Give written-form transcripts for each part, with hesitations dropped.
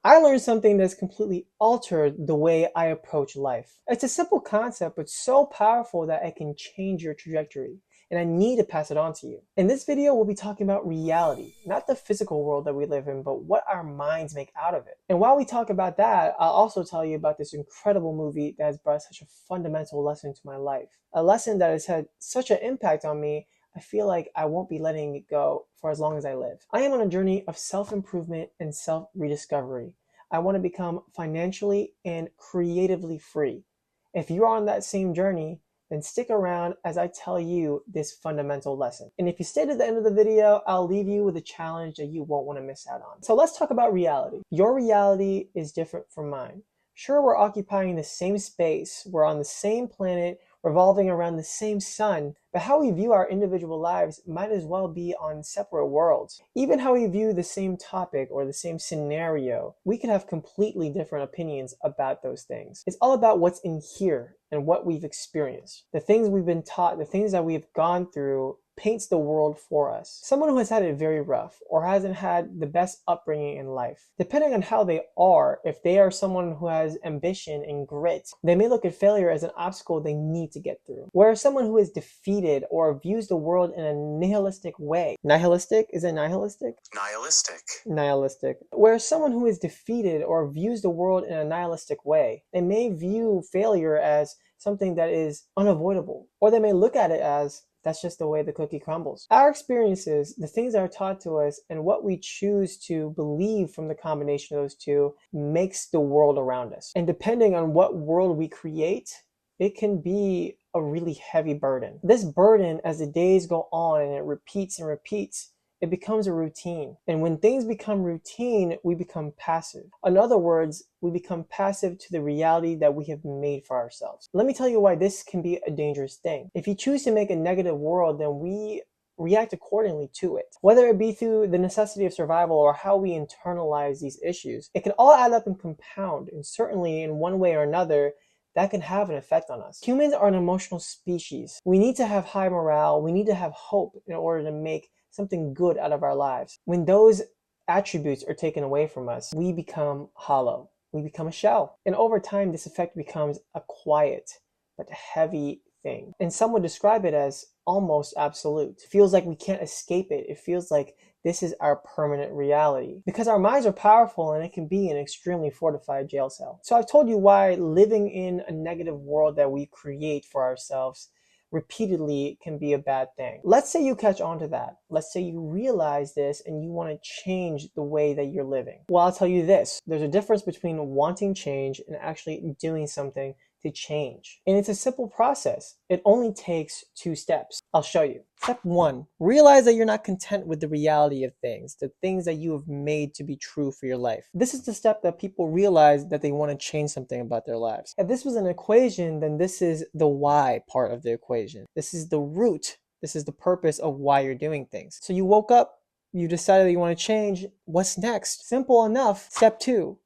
I learned something that's completely altered the way I approach life. It's a simple concept, but so powerful that it can change your trajectory. And I need to pass it on to you. In this video, we'll be talking about reality, not the physical world that we live in, but what our minds make out of it. And while we talk about that, I'll also tell you about this incredible movie that has brought such a fundamental lesson to my life. A lesson that has had such an impact on me, I feel like I won't be letting it go for as long as I live. I am on a journey of self-improvement and self-rediscovery. I want to become financially and creatively free. If you're on that same journey, then stick around as I tell you this fundamental lesson. And if you stay to the end of the video, I'll leave you with a challenge that you won't want to miss out on. So let's talk about reality. Your reality is different from mine. Sure, we're occupying the same space, we're on the same planet, revolving around the same sun, but how we view our individual lives might as well be on separate worlds. Even how we view the same topic or the same scenario, we could have completely different opinions about those things. It's all about what's in here and what we've experienced. The things we've been taught, the things that we've gone through, paints the world for us. Someone who has had it very rough or hasn't had the best upbringing in life, depending on how they are, if they are someone who has ambition and grit, they may look at failure as an obstacle they need to get through. Whereas someone who is defeated or views the world in a nihilistic way, nihilistic? Is it nihilistic? Nihilistic. Nihilistic. Whereas someone who is defeated or views the world in a nihilistic way, they may view failure as something that is unavoidable, or they may look at it as that's just the way the cookie crumbles. Our experiences, the things that are taught to us, and what we choose to believe from the combination of those two makes the world around us. And depending on what world we create, it can be a really heavy burden. This burden, as the days go on and it repeats and repeats, it becomes a routine. And when things become routine, we become passive. In other words, we become passive to the reality that we have made for ourselves. Let me tell you why this can be a dangerous thing. If you choose to make a negative world, then we react accordingly to it. Whether it be through the necessity of survival or how we internalize these issues, it can all add up and compound. And certainly in one way or another, that can have an effect on us. Humans are an emotional species. We need to have high morale. We need to have hope in order to make something good out of our lives. When those attributes are taken away from us, we become hollow. We become a shell. And over time, this effect becomes a quiet but heavy thing. And some would describe it as almost absolute. It feels like we can't escape it. It feels like this is our permanent reality. Because our minds are powerful and it can be an extremely fortified jail cell. So I've told you why living in a negative world that we create for ourselves repeatedly can be a bad thing. Let's say you catch on to that. Let's say you realize this and you want to change the way that you're living. Well, I'll tell you this. There's a difference between wanting change and actually doing something to change. And it's a simple process. It only takes 2 steps. I'll show you. Step 1, realize that you're not content with the reality of things, the things that you have made to be true for your life. This is the step that people realize that they want to change something about their lives. If this was an equation, then this is the why part of the equation. This is the root. This is the purpose of why you're doing things. So you woke up, you decided that you want to change. What's next? Simple enough. Step 2.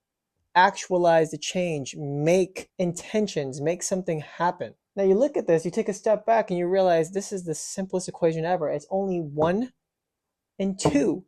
Actualize the change, make intentions, make something happen. Now you look at this, you take a step back and you realize this is the simplest equation ever. It's only 1 and 2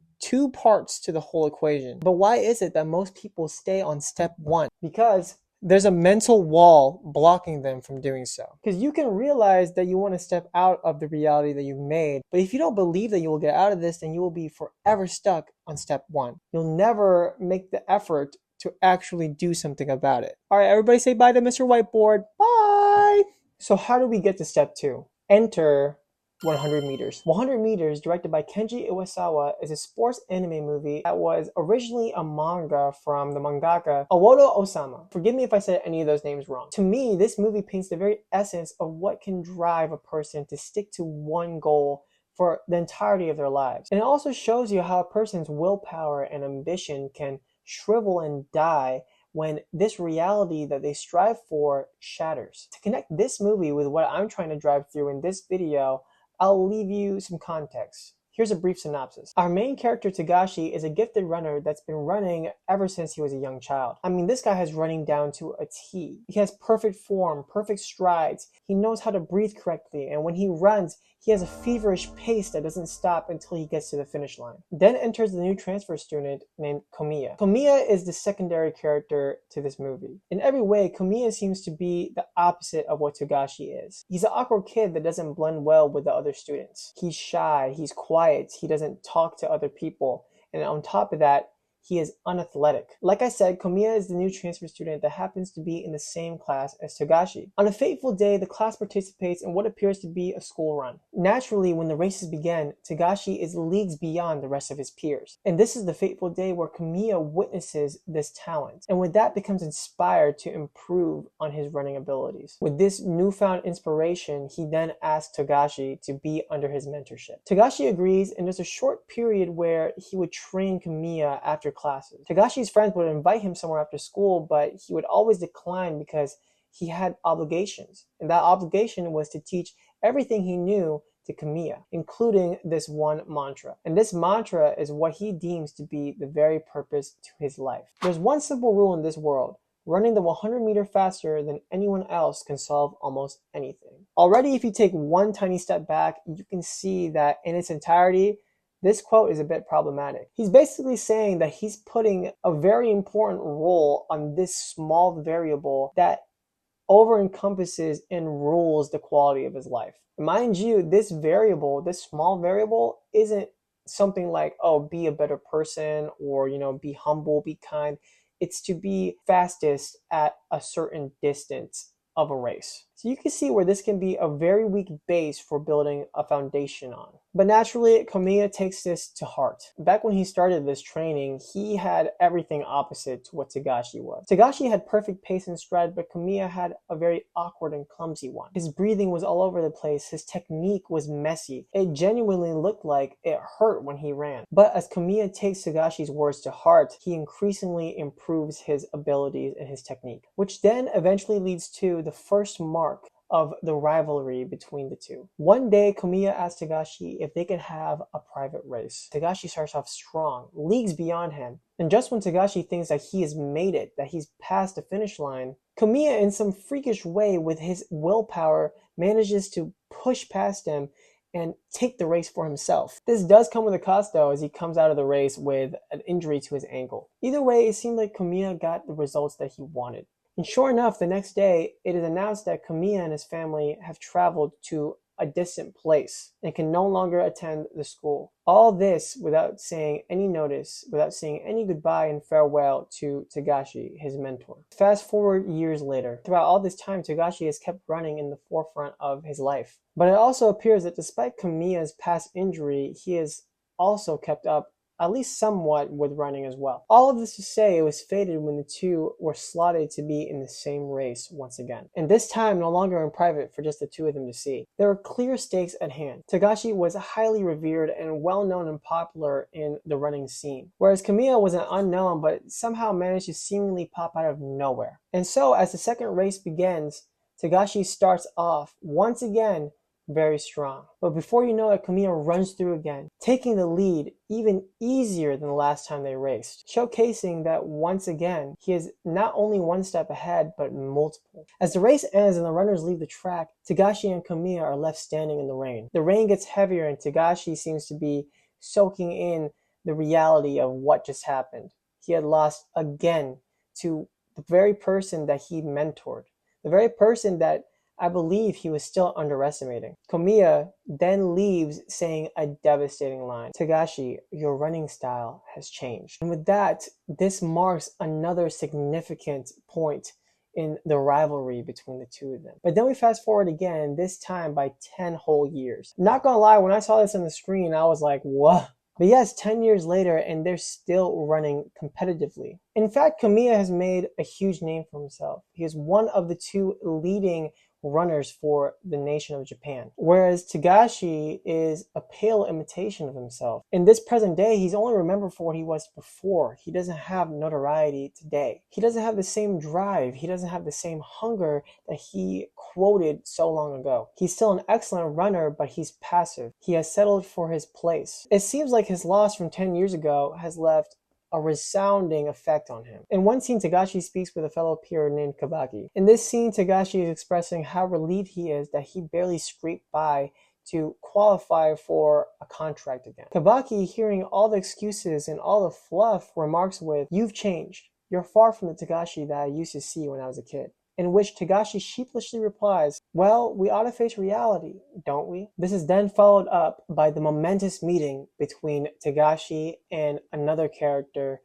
parts to the whole equation. But why is it that most people stay on step 1? Because there's a mental wall blocking them from doing so. Because you can realize that you want to step out of the reality that you've made, but if you don't believe that you will get out of this, then you will be forever stuck on step 1. You'll never make the effort to actually do something about it. All right, everybody say bye to Mr. Whiteboard. Bye! So how do we get to step 2? Enter 100 Meters. 100 Meters, directed by Kenji Iwasawa, is a sports anime movie that was originally a manga from the mangaka Awodo Osama. Forgive me if I said any of those names wrong. To me, this movie paints the very essence of what can drive a person to stick to one goal for the entirety of their lives. And it also shows you how a person's willpower and ambition can shrivel and die when this reality that they strive for shatters. To connect this movie with what I'm trying to drive through in this video, I'll leave you some context. Here's a brief synopsis. Our main character, Tagashi, is a gifted runner that's been running ever since he was a young child. I mean, this guy has running down to a T. He has perfect form, perfect strides. He knows how to breathe correctly, and when he runs, he has a feverish pace that doesn't stop until he gets to the finish line. Then enters the new transfer student named Komiya. Komiya is the secondary character to this movie. In every way, Komiya seems to be the opposite of what Togashi is. He's an awkward kid that doesn't blend well with the other students. He's shy, he's quiet, he doesn't talk to other people, and on top of that, he is unathletic. Like I said, Komiya is the new transfer student that happens to be in the same class as Togashi. On a fateful day, the class participates in what appears to be a school run. Naturally, when the races begin, Togashi is leagues beyond the rest of his peers. And this is the fateful day where Komiya witnesses this talent, and with that becomes inspired to improve on his running abilities. With this newfound inspiration, he then asks Togashi to be under his mentorship. Togashi agrees, and there's a short period where he would train Komiya after classes. Togashi's friends would invite him somewhere after school, but he would always decline because he had obligations. And that obligation was to teach everything he knew to Komiya, including this one mantra. And this mantra is what he deems to be the very purpose to his life. There's one simple rule in this world. Running the 100 meter faster than anyone else can solve almost anything. Already, if you take one tiny step back, you can see that in its entirety, this quote is a bit problematic. He's basically saying that he's putting a very important role on this small variable that over encompasses and rules the quality of his life. Mind you, this variable, this small variable, isn't something like, oh, be a better person or, be humble, be kind. It's to be fastest at a certain distance of a race. So you can see where this can be a very weak base for building a foundation on. But naturally, Komiya takes this to heart. Back when he started this training, he had everything opposite to what Togashi was. Togashi had perfect pace and stride, but Komiya had a very awkward and clumsy one. His breathing was all over the place, his technique was messy. It genuinely looked like it hurt when he ran. But as Komiya takes Togashi's words to heart, he increasingly improves his abilities and his technique, which then eventually leads to the first mark of the rivalry between the two. One day, Komiya asks Togashi if they can have a private race. Togashi starts off strong, leagues beyond him, and just when Togashi thinks that he has made it, that he's past the finish line, Komiya, in some freakish way with his willpower, manages to push past him and take the race for himself. This does come with a cost though, as he comes out of the race with an injury to his ankle. Either way, it seemed like Komiya got the results that he wanted. And sure enough, the next day, it is announced that Komiya and his family have traveled to a distant place and can no longer attend the school. All this without saying any notice, without saying any goodbye and farewell to Togashi, his mentor. Fast forward years later. Throughout all this time, Togashi has kept running in the forefront of his life. But it also appears that despite Komiya's past injury, he has also kept up at least somewhat with running as well. All of this to say, it was fated when the two were slotted to be in the same race once again. And this time no longer in private for just the two of them to see. There were clear stakes at hand. Togashi was highly revered and well known and popular in the running scene, whereas Komiya was an unknown but somehow managed to seemingly pop out of nowhere. And so as the second race begins, Togashi starts off once again very strong. But before you know it, Komiya runs through again, taking the lead even easier than the last time they raced, showcasing that once again, he is not only one step ahead, but multiple. As the race ends and the runners leave the track, Togashi and Komiya are left standing in the rain. The rain gets heavier and Togashi seems to be soaking in the reality of what just happened. He had lost again to the very person that he mentored, the very person that I believe he was still underestimating. Komiya then leaves saying a devastating line. Togashi, your running style has changed. And with that, this marks another significant point in the rivalry between the two of them. But then we fast forward again, this time by 10 whole years. Not gonna lie, when I saw this on the screen, I was like, what? But yes, 10 years later, and they're still running competitively. In fact, Komiya has made a huge name for himself. He is one of the two leading runners for the nation of Japan, whereas Togashi is a pale imitation of himself. In this present day, he's only remembered for what he was before. He doesn't have notoriety today. He doesn't have the same drive. He doesn't have the same hunger that he quoted so long ago. He's still an excellent runner, but he's passive. He has settled for his place. It seems like his loss from 10 years ago has left a resounding effect on him. In one scene, Togashi speaks with a fellow peer named Kabaki. In this scene, Togashi is expressing how relieved he is that he barely scraped by to qualify for a contract again. Kabaki, hearing all the excuses and all the fluff, remarks with, "You've changed. You're far from the Tagashi that I used to see when I was a kid." In which Tagashi sheepishly replies, "Well, we ought to face reality, don't we?" This is then followed up by the momentous meeting between Tagashi and another character,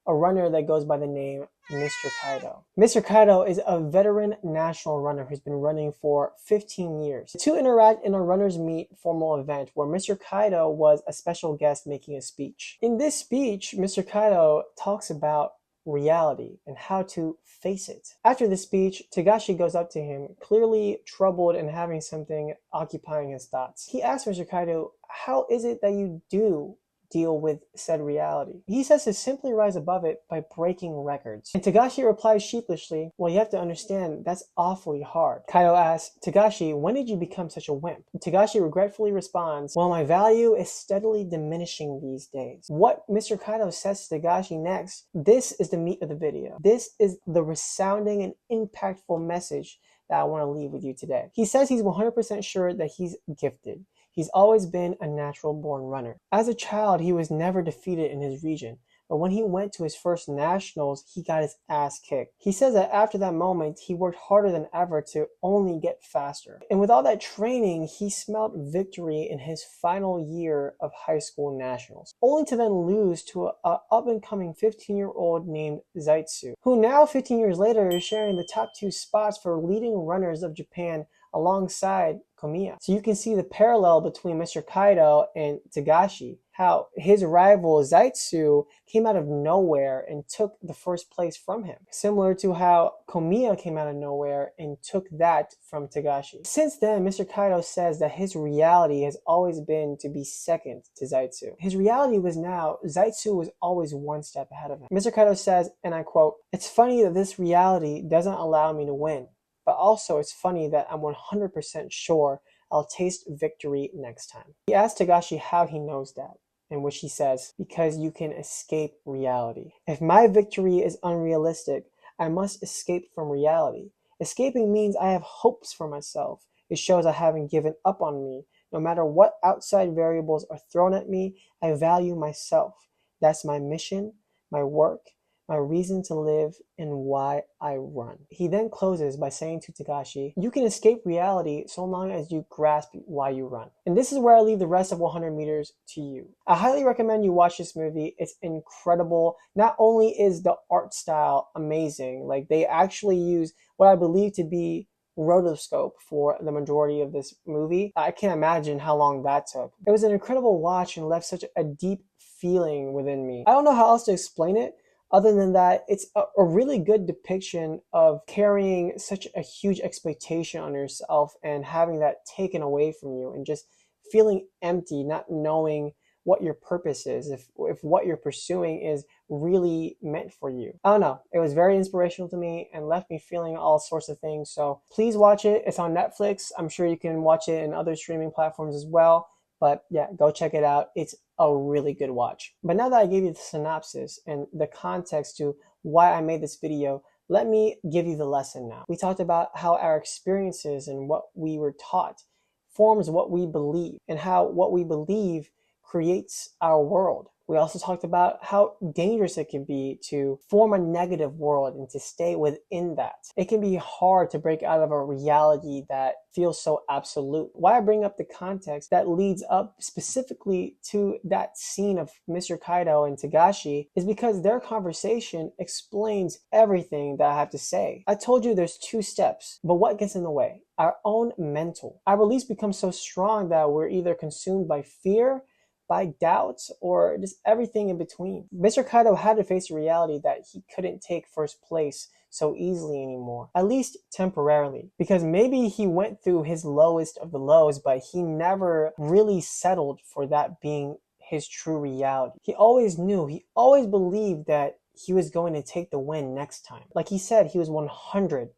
a runner that goes by the name Mr. Kaido. Mr. Kaido is a veteran national runner who's been running for 15 years. The two interact in a runner's meet formal event where Mr. Kaido was a special guest making a speech. In this speech, Mr. Kaido talks about reality and how to face it. After the speech, Tagashi goes up to him, clearly troubled and having something occupying his thoughts. He asks Mr. Kaido, "How is it that you do deal with said reality?" He says to simply rise above it by breaking records. And Tagashi replies sheepishly, "Well, you have to understand, that's awfully hard." Kaido asks, "Tagashi, when did you become such a wimp?" Tagashi regretfully responds, "Well, my value is steadily diminishing these days." What Mr. Kaido says to Tagashi next, this is the meat of the video. This is the resounding and impactful message that I want to leave with you today. He says he's 100% sure that he's gifted. He's always been a natural-born runner. As a child, he was never defeated in his region, but when he went to his first nationals, he got his ass kicked. He says that after that moment, he worked harder than ever to only get faster. And with all that training, he smelled victory in his final year of high school nationals, only to then lose to an up-and-coming 15-year-old named Zaitsu, who now 15 years later is sharing the top 2 spots for leading runners of Japan alongside Komiya. So you can see the parallel between Mr. Kaido and Tagashi, how his rival Zaitsu came out of nowhere and took the first place from him, similar to how Komiya came out of nowhere and took that from Tagashi. Since then, Mr. Kaido says that his reality has always been to be second to Zaitsu. His reality was now Zaitsu was always one step ahead of him. Mr. Kaido says, and I quote, "It's funny that this reality doesn't allow me to win. But also, it's funny that I'm 100% sure I'll taste victory next time." He asks Tagashi how he knows that, in which he says, "Because you can escape reality. If my victory is unrealistic, I must escape from reality. Escaping means I have hopes for myself. It shows I haven't given up on me. No matter what outside variables are thrown at me, I value myself. That's my mission, my work, my reason to live, and why I run." He then closes by saying to Tagashi, "You can escape reality so long as you grasp why you run." And this is where I leave the rest of 100 meters to you. I highly recommend you watch this movie. It's incredible. Not only is the art style amazing, like they actually use what I believe to be rotoscope for the majority of this movie. I can't imagine how long that took. It was an incredible watch and left such a deep feeling within me. I don't know how else to explain it, other than that, it's a really good depiction of carrying such a huge expectation on yourself and having that taken away from you and just feeling empty, not knowing what your purpose is, if what you're pursuing is really meant for you. I don't know. It was very inspirational to me and left me feeling all sorts of things. So please watch it. It's on Netflix. I'm sure you can watch it in other streaming platforms as well. But yeah, go check it out. It's a really good watch. But now that I gave you the synopsis and the context to why I made this video, let me give you the lesson now. We talked about how our experiences and what we were taught forms what we believe, and how what we believe creates our world. We also talked about how dangerous it can be to form a negative world and to stay within that. It can be hard to break out of a reality that feels so absolute. Why I bring up the context that leads up specifically to that scene of Mr. Kaido and Tagashi is because their conversation explains everything that I have to say. I told you there's 2 steps, but what gets in the way? Our own mental. Our beliefs become so strong that we're either consumed by fear, by doubts, or just everything in between. Mr. Kaido had to face a reality that he couldn't take first place so easily anymore, at least temporarily, because maybe he went through his lowest of the lows, but he never really settled for that being his true reality. He always knew, he always believed that he was going to take the win next time. Like he said, he was 100%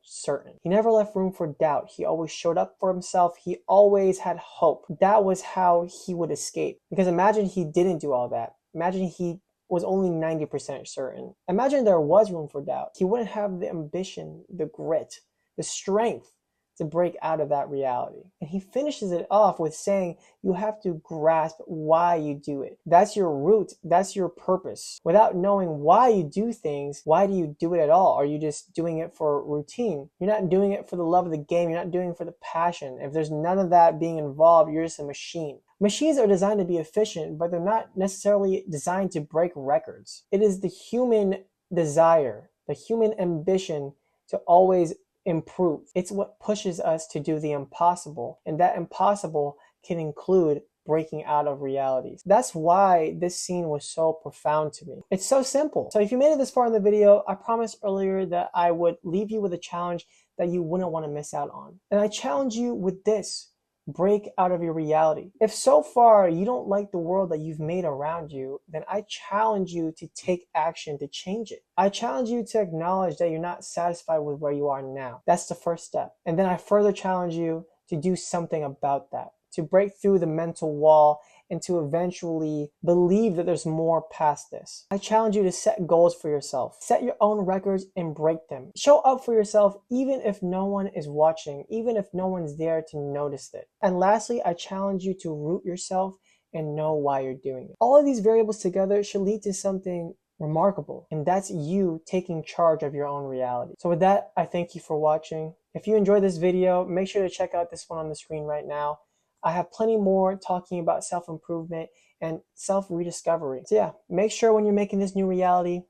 certain. He never left room for doubt. He always showed up for himself. He always had hope. That was how he would escape. Because imagine he didn't do all that. Imagine he was only 90% certain. Imagine there was room for doubt. He wouldn't have the ambition, the grit, the strength to break out of that reality. And he finishes it off with saying you have to grasp why you do it. That's your root. That's your purpose. Without knowing why you do things, why do you do it at all? Are you just doing it for routine? You're not doing it for the love of the game. You're not doing it for the passion. If there's none of that being involved, you're just a machine. Machines are designed to be efficient, but they're not necessarily designed to break records. It is the human desire, the human ambition to always improve. It's what pushes us to do the impossible, and that impossible can include breaking out of realities. That's why this scene was so profound to me. It's so simple. So if you made it this far in the video, I promised earlier that I would leave you with a challenge that you wouldn't want to miss out on. And I challenge you with this. Break out of your reality. If so far you don't like the world that you've made around you, then I challenge you to take action to change it. I challenge you to acknowledge that you're not satisfied with where you are now. That's the first step. And then I further challenge you to do something about that, to break through the mental wall and to eventually believe that there's more past this. I challenge you to set goals for yourself. Set your own records and break them. Show up for yourself even if no one is watching, even if no one's there to notice it. And lastly, I challenge you to root yourself and know why you're doing it. All of these variables together should lead to something remarkable, and that's you taking charge of your own reality. So with that, I thank you for watching. If you enjoyed this video, make sure to check out this one on the screen right now. I have plenty more talking about self-improvement and self-rediscovery. So yeah, make sure when you're making this new reality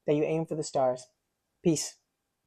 that you aim for the stars. Peace.